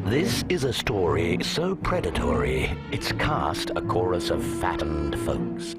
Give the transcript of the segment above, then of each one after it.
This is a story so predatory, it's cast a chorus of fattened folks.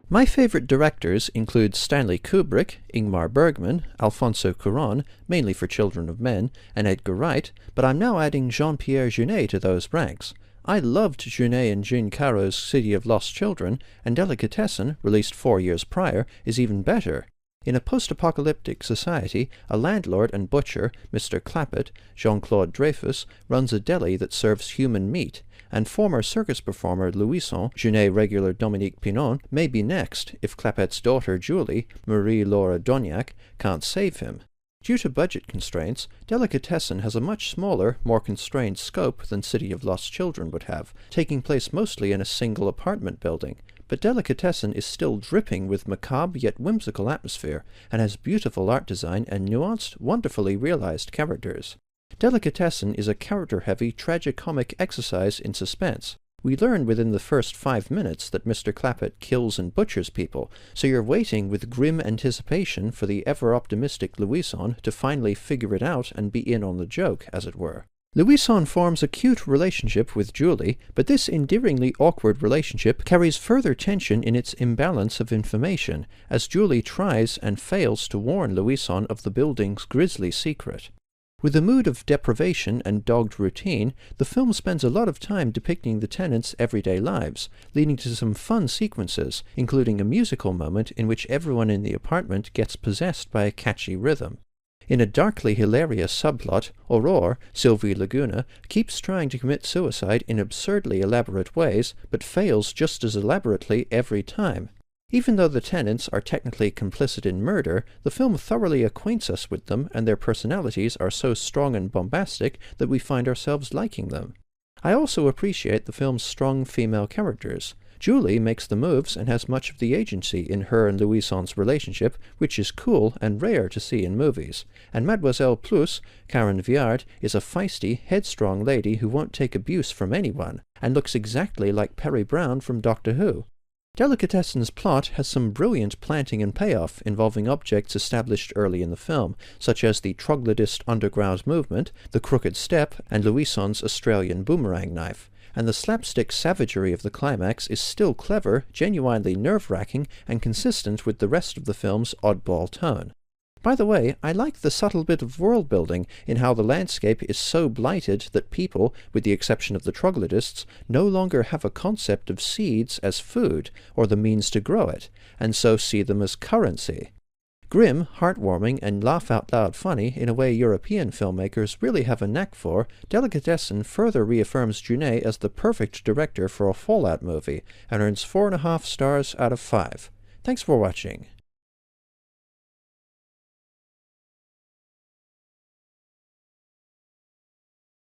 My favorite directors include Stanley Kubrick, Ingmar Bergman, Alfonso Cuarón, mainly for Children of Men, and Edgar Wright, but I'm now adding Jean-Pierre Jeunet to those ranks. I loved Jeunet and Jean Caro's City of Lost Children, and Delicatessen, released 4 years prior, is even better. In a post-apocalyptic society, a landlord and butcher, Mr. Clappett, Jean-Claude Dreyfus, runs a deli that serves human meat, and former circus performer Louison, Jeunet regular Dominique Pinon, may be next if Clappett's daughter Julie, Marie-Laure Dognac, can't save him. Due to budget constraints, Delicatessen has a much smaller, more constrained scope than City of Lost Children would have, taking place mostly in a single apartment building. But Delicatessen is still dripping with macabre yet whimsical atmosphere, and has beautiful art design and nuanced, wonderfully realized characters. Delicatessen is a character-heavy, tragicomic exercise in suspense. We learn within the first 5 minutes that Mr. Clappett kills and butchers people, so you're waiting with grim anticipation for the ever-optimistic Louison to finally figure it out and be in on the joke, as it were. Louison forms a cute relationship with Julie, but this endearingly awkward relationship carries further tension in its imbalance of information, as Julie tries and fails to warn Louison of the building's grisly secret. With a mood of deprivation and dogged routine, the film spends a lot of time depicting the tenants' everyday lives, leading to some fun sequences, including a musical moment in which everyone in the apartment gets possessed by a catchy rhythm. In a darkly hilarious subplot, Aurore, Sylvie Laguna, keeps trying to commit suicide in absurdly elaborate ways, but fails just as elaborately every time. Even though the tenants are technically complicit in murder, the film thoroughly acquaints us with them, and their personalities are so strong and bombastic that we find ourselves liking them. I also appreciate the film's strong female characters. Julie makes the moves and has much of the agency in her and Louison's relationship, which is cool and rare to see in movies. And Mademoiselle Plus, Karen Viard, is a feisty, headstrong lady who won't take abuse from anyone, and looks exactly like Perry Brown from Doctor Who. Delicatessen's plot has some brilliant planting and payoff involving objects established early in the film, such as the troglodyte underground movement, the crooked step, and Louison's Australian boomerang knife. And the slapstick savagery of the climax is still clever, genuinely nerve-wracking, and consistent with the rest of the film's oddball tone. By the way, I like the subtle bit of world-building in how the landscape is so blighted that people, with the exception of the troglodytes, no longer have a concept of seeds as food, or the means to grow it, and so see them as currency. Grim, heartwarming, and laugh-out-loud funny in a way European filmmakers really have a knack for, Delicatessen further reaffirms Jeunet as the perfect director for a Fallout movie, and earns 4.5 stars out of 5. Thanks for watching.